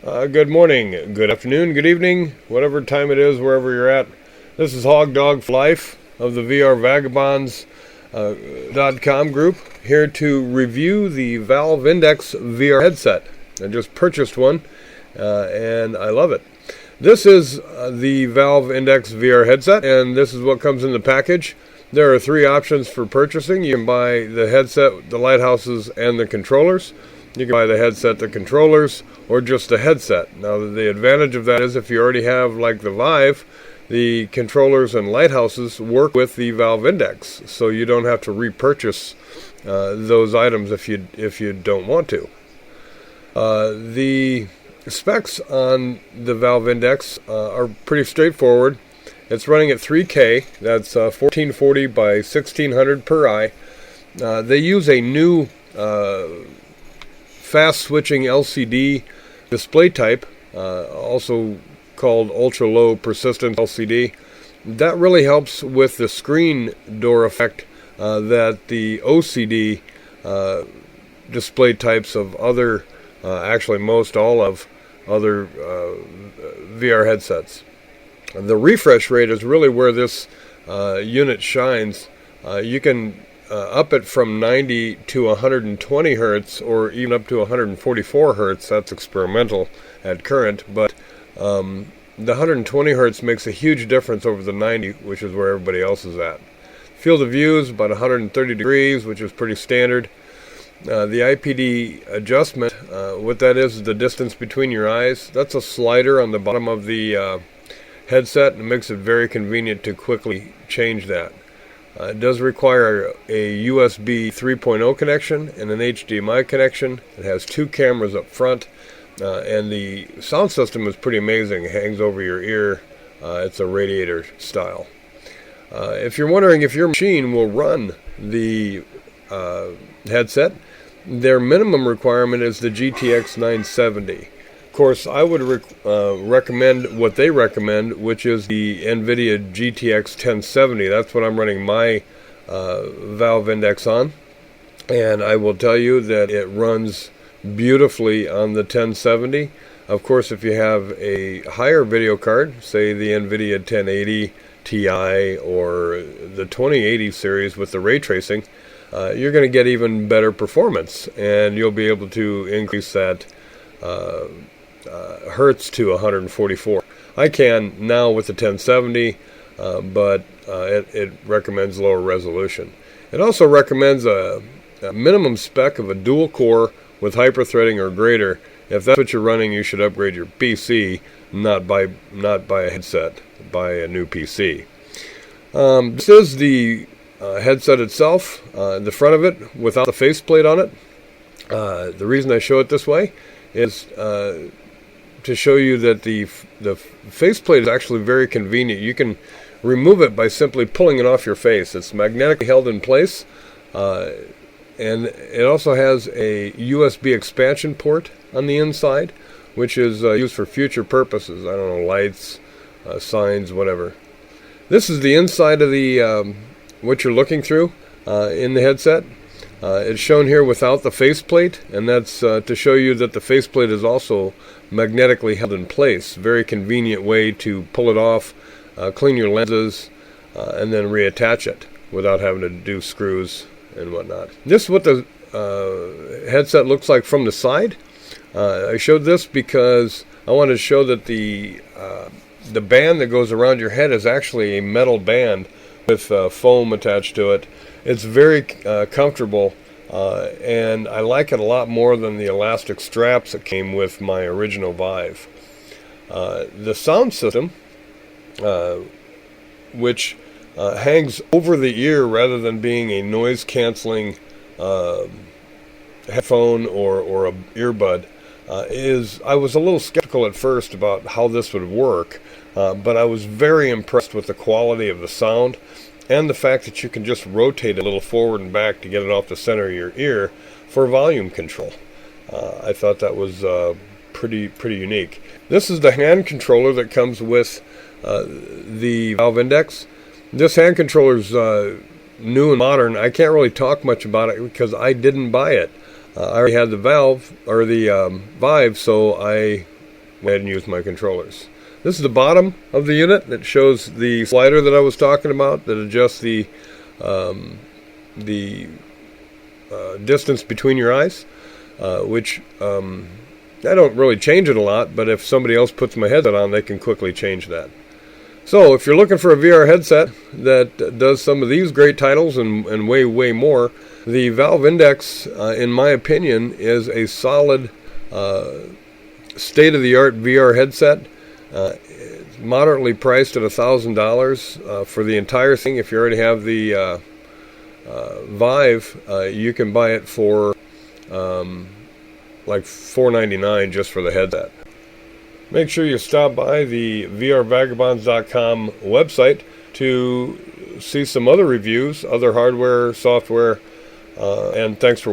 Good morning, good afternoon, good evening, whatever time it is, wherever you're at. This is Hog Dog for Life of the VRVagabonds.com group, here to review the Valve Index VR headset. I just purchased one, and I love it. This is the Valve Index VR headset, and this is what comes in the package. There are three options for purchasing. You can buy the headset, the lighthouses, and the controllers. You can buy the headset, the controllers, or just the headset. Now, the advantage of that is if you already have, like the Vive, the controllers and lighthouses work with the Valve Index, so you don't have to repurchase those items if you don't want to. The specs on the Valve Index are pretty straightforward. It's running at 3K. That's 1440 by 1600 per eye. They use a new fast-switching LCD display type, also called ultra-low persistence LCD. That really helps with the screen door effect that the OCD display types of other, actually most all of other VR headsets. The refresh rate is really where this unit shines. You can up it from 90 to 120 hertz, or even up to 144 hertz. That's experimental at current, but the 120 hertz makes a huge difference over the 90, which is where everybody else is at. Field of view is about 130 degrees, which is pretty standard. The IPD adjustment, what that is the distance between your eyes. That's a slider on the bottom of the headset, and it makes it very convenient to quickly change that. It does require a USB 3.0 connection and an HDMI connection. It has two cameras up front, and the sound system is pretty amazing. It hangs over your ear. It's a radiator style. If you're wondering if your machine will run the headset, their minimum requirement is the GTX 970. Of course, I would recommend what they recommend, which is the NVIDIA GTX 1070. That's what I'm running my Valve Index on. And I will tell you that it runs beautifully on the 1070. Of course, if you have a higher video card, say the NVIDIA 1080 Ti or the 2080 series with the ray tracing, you're going to get even better performance. And you'll be able to increase that hertz to 144. I can now with the 1070, but it recommends lower resolution. It also recommends a minimum spec of a dual core with hyperthreading or greater. If that's what you're running, you should upgrade your PC, not buy a headset, buy a new PC. This is the headset itself, the front of it without the faceplate on it. The reason I show it this way is to show you that the faceplate is actually very convenient. You can remove it by simply pulling it off your face. It's magnetically held in place, and it also has a USB expansion port on the inside, which is used for future purposes. I don't know, lights, signs, whatever. This is the inside of the what you're looking through in the headset. It's shown here without the faceplate, and that's to show you that the faceplate is also magnetically held in place. Very convenient way to pull it off, clean your lenses, and then reattach it without having to do screws and whatnot. This is what the headset looks like from the side. I showed this because I wanted to show that the band that goes around your head is actually a metal band with foam attached to it. It's very comfortable, and I like it a lot more than the elastic straps that came with my original Vive. The sound system, which hangs over the ear rather than being a noise-canceling headphone or a earbud, I was a little skeptical at first about how this would work, but I was very impressed with the quality of the sound and the fact that you can just rotate a little forward and back to get it off the center of your ear for volume control. I thought that was pretty unique. This is the hand controller that comes with the Valve Index. This hand controller is new and modern. I can't really talk much about it because I didn't buy it. I already had the Vive, so I go ahead and use my controllers. This is the bottom of the unit that shows the slider that I was talking about that adjusts the distance between your eyes, which I don't really change it a lot, but if somebody else puts my headset on, they can quickly change that. So if you're looking for a VR headset that does some of these great titles and way, way more, the Valve Index, in my opinion, is a solid state-of-the-art VR headset. It's moderately priced at $1,000 for the entire thing. If you already have the Vive, you can buy it for like $4.99 just for the headset. Make sure you stop by the VRVagabonds.com website to see some other reviews, other hardware, software, and thanks for watching.